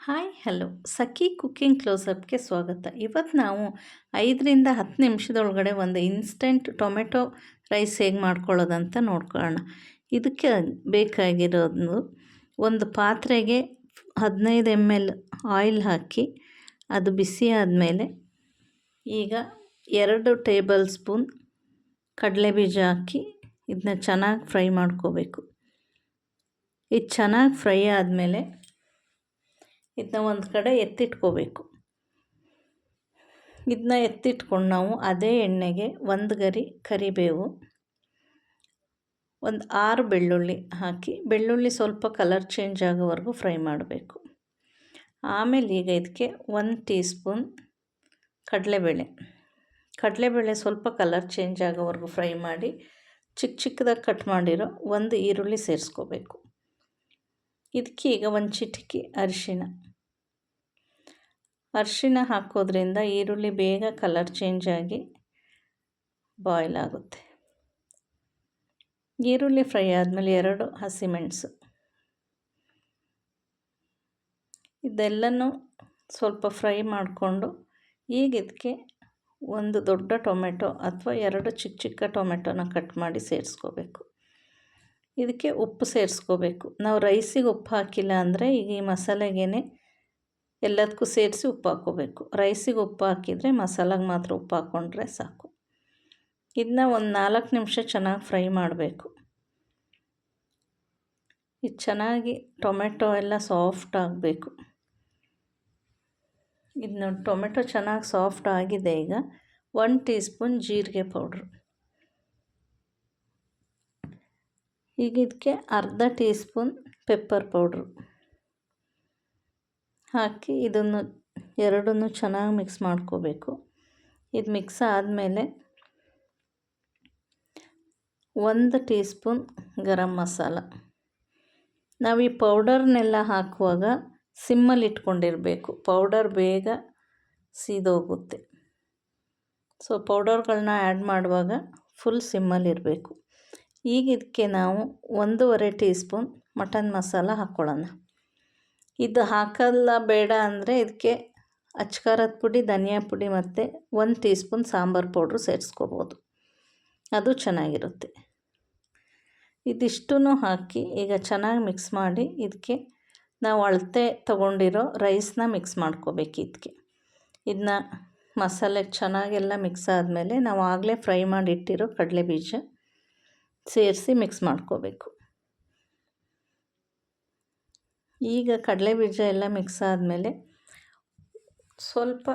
Hi hello ಸಖಿ cooking ಕ್ಲೋಸಪ್ಗೆ ಸ್ವಾಗತ. ಇವತ್ತು ನಾವು 5ರಿಂದ 10 ನಿಮಿಷದೊಳಗಡೆ ಒಂದು ಇನ್ಸ್ಟೆಂಟ್ ಟೊಮೆಟೊ ರೈಸ್ ಹೇಗೆ ಮಾಡ್ಕೊಳ್ಳೋದಂತ ನೋಡ್ಕೊಳ್ಳೋಣ. ಇದಕ್ಕೆ ಬೇಕಾಗಿರೋದು ಒಂದು ಪಾತ್ರೆಗೆ 15 ml ಆಯಿಲ್ ಹಾಕಿ ಅದು ಬಿಸಿ ಆದಮೇಲೆ ಈಗ 2 ಟೇಬಲ್ ಸ್ಪೂನ್ ಕಡಲೆಬೀಜ ಹಾಕಿ ಇದನ್ನ ಚೆನ್ನಾಗಿ ಫ್ರೈ ಮಾಡ್ಕೋಬೇಕು. ಇದು ಚೆನ್ನಾಗಿ ಫ್ರೈ ಆದಮೇಲೆ ಇದನ್ನ ಒಂದು ಕಡೆ ಎತ್ತಿಟ್ಕೋಬೇಕು. ಇದನ್ನ ಎತ್ತಿಟ್ಕೊಂಡು ನಾವು ಅದೇ ಎಣ್ಣೆಗೆ 1 ಗರಿ ಕರಿಬೇವು, ಒಂದು 6 ಬೆಳ್ಳುಳ್ಳಿ ಹಾಕಿ ಬೆಳ್ಳುಳ್ಳಿ ಸ್ವಲ್ಪ ಕಲರ್ ಚೇಂಜ್ ಆಗೋವರೆಗೂ ಫ್ರೈ ಮಾಡಬೇಕು. ಆಮೇಲೆ ಈಗ ಇದಕ್ಕೆ 1 ಟೀ ಸ್ಪೂನ್ ಕಡಲೆಬೇಳೆ ಸ್ವಲ್ಪ ಕಲರ್ ಚೇಂಜ್ ಆಗೋವರೆಗೂ ಫ್ರೈ ಮಾಡಿ ಚಿಕ್ಕದಾಗಿ ಕಟ್ ಮಾಡಿರೋ 1 ಈರುಳ್ಳಿ ಸೇರಿಸ್ಕೋಬೇಕು. ಇದಕ್ಕೆ ಈಗ 1 ಚಿಟಿಕೆ ಅರಿಶಿಣ ಹಾಕೋದ್ರಿಂದ ಈರುಳ್ಳಿ ಬೇಗ ಕಲರ್ ಚೇಂಜ್ ಆಗಿ ಬಾಯ್ಲ್ ಆಗುತ್ತೆ. ಈರುಳ್ಳಿ ಫ್ರೈ ಆದಮೇಲೆ 2 ಹಸಿಮೆಣಸು, ಇದೆಲ್ಲನೂ ಸ್ವಲ್ಪ ಫ್ರೈ ಮಾಡಿಕೊಂಡು ಈಗ ಇದಕ್ಕೆ ಒಂದು ದೊಡ್ಡ ಟೊಮೆಟೊ ಅಥವಾ 2 ಚಿಕ್ಕ ಟೊಮೆಟೊನ ಕಟ್ ಮಾಡಿ ಸೇರಿಸ್ಕೋಬೇಕು. ಇದಕ್ಕೆ ಉಪ್ಪು ಸೇರಿಸ್ಕೋಬೇಕು. ನಾವು ರೈಸಿಗೆ ಉಪ್ಪು ಹಾಕಿಲ್ಲ ಅಂದರೆ ಈಗ ಈ ಮಸಾಲೆಗೇ ಎಲ್ಲದಕ್ಕೂ ಸೇರಿಸಿ ಉಪ್ಪು ಹಾಕ್ಕೋಬೇಕು. ರೈಸಿಗೆ ಉಪ್ಪು ಹಾಕಿದರೆ ಮಸಾಲೆಗೆ ಮಾತ್ರ ಉಪ್ಪು ಹಾಕ್ಕೊಂಡ್ರೆ ಸಾಕು. ಇದನ್ನ ಒಂದು 4 ನಿಮಿಷ ಚೆನ್ನಾಗಿ ಫ್ರೈ ಮಾಡಬೇಕು. ಇದು ಚೆನ್ನಾಗಿ ಟೊಮೆಟೊ ಎಲ್ಲ ಸಾಫ್ಟ್ ಆಗಬೇಕು. ಇದನ್ನ ಟೊಮೆಟೊ ಚೆನ್ನಾಗಿ ಸಾಫ್ಟ್ ಆಗಿದೆ. ಈಗ 1 ಟೀ ಸ್ಪೂನ್ ಜೀರಿಗೆ ಪೌಡ್ರು, ಈಗ ಇದಕ್ಕೆ ಅರ್ಧ ಟೀ ಸ್ಪೂನ್ ಪೆಪ್ಪರ್ ಪೌಡ್ರು ಹಾಕಿ ಇದನ್ನು ಎರಡನ್ನೂ ಚೆನ್ನಾಗಿ ಮಿಕ್ಸ್ ಮಾಡ್ಕೋಬೇಕು. ಇದು ಮಿಕ್ಸ್ ಆದಮೇಲೆ 1 ಟೀ ಸ್ಪೂನ್ ಗರಂ ಮಸಾಲ. ನಾವು ಈ ಪೌಡರ್ನೆಲ್ಲ ಹಾಕುವಾಗ ಸಿಮ್ಮಲ್ಲಿ ಇಟ್ಕೊಂಡಿರಬೇಕು, ಪೌಡರ್ ಬೇಗ ಸೀದೋಗುತ್ತೆ. ಸೊ ಪೌಡರ್ಗಳನ್ನ ಆ್ಯಡ್ ಮಾಡುವಾಗ ಫುಲ್ ಸಿಮ್ಮಲ್ಲಿರಬೇಕು. ಈಗ ಇದಕ್ಕೆ ನಾವು 1.5 ಟೀ ಸ್ಪೂನ್ ಮಟನ್ ಮಸಾಲ ಹಾಕ್ಕೊಳ್ಳೋಣ. ಇದು ಹಾಕಲ್ಲ ಬೇಡ ಅಂದರೆ ಇದಕ್ಕೆ ಅಚ್ಕಾರದ ಪುಡಿ, ಧನಿಯಾ ಪುಡಿ ಮತ್ತು 1 ಟೀ ಸ್ಪೂನ್ ಸಾಂಬಾರು ಪೌಡ್ರು ಸೇರಿಸ್ಕೋಬೋದು, ಅದು ಚೆನ್ನಾಗಿರುತ್ತೆ. ಇದಿಷ್ಟೂ ಹಾಕಿ ಈಗ ಚೆನ್ನಾಗಿ ಮಿಕ್ಸ್ ಮಾಡಿ ಇದಕ್ಕೆ ನಾವು ಅಳತೆ ತೊಗೊಂಡಿರೋ ರೈಸ್ನ ಮಿಕ್ಸ್ ಮಾಡ್ಕೋಬೇಕು. ಇದನ್ನ ಮಸಾಲೆಗೆ ಚೆನ್ನಾಗೆಲ್ಲ ಮಿಕ್ಸ್ ಆದಮೇಲೆ ನಾವು ಆಗಲೇ ಫ್ರೈ ಮಾಡಿಟ್ಟಿರೋ ಕಡಲೆಬೀಜ ಸೇರಿಸಿ ಮಿಕ್ಸ್ ಮಾಡ್ಕೋಬೇಕು. ಈಗ ಕಡಲೆಬೀಜ ಎಲ್ಲ ಮಿಕ್ಸ್ ಆದಮೇಲೆ ಸ್ವಲ್ಪ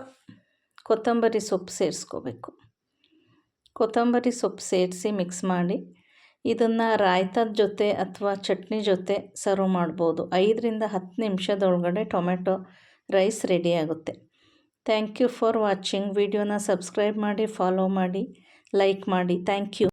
ಕೊತ್ತಂಬರಿ ಸೊಪ್ಪು ಸೇರಿಸ್ಕೋಬೇಕು. ಕೊತ್ತಂಬರಿ ಸೊಪ್ಪು ಸೇರಿಸಿ ಮಿಕ್ಸ್ ಮಾಡಿ ಇದನ್ನು ರಾಯ್ತದ ಜೊತೆ ಅಥವಾ ಚಟ್ನಿ ಜೊತೆ ಸರ್ವ್ ಮಾಡ್ಬೋದು. 5ರಿಂದ 10 ನಿಮಿಷದೊಳಗಡೆ ಟೊಮೆಟೊ ರೈಸ್ ರೆಡಿ ಆಗುತ್ತೆ. Thank you for watching. ವಿಡಿಯೋನ ಸಬ್ಸ್ಕ್ರೈಬ್ ಮಾಡಿ, ಫಾಲೋ ಮಾಡಿ, ಲೈಕ್ ಮಾಡಿ. Thank you.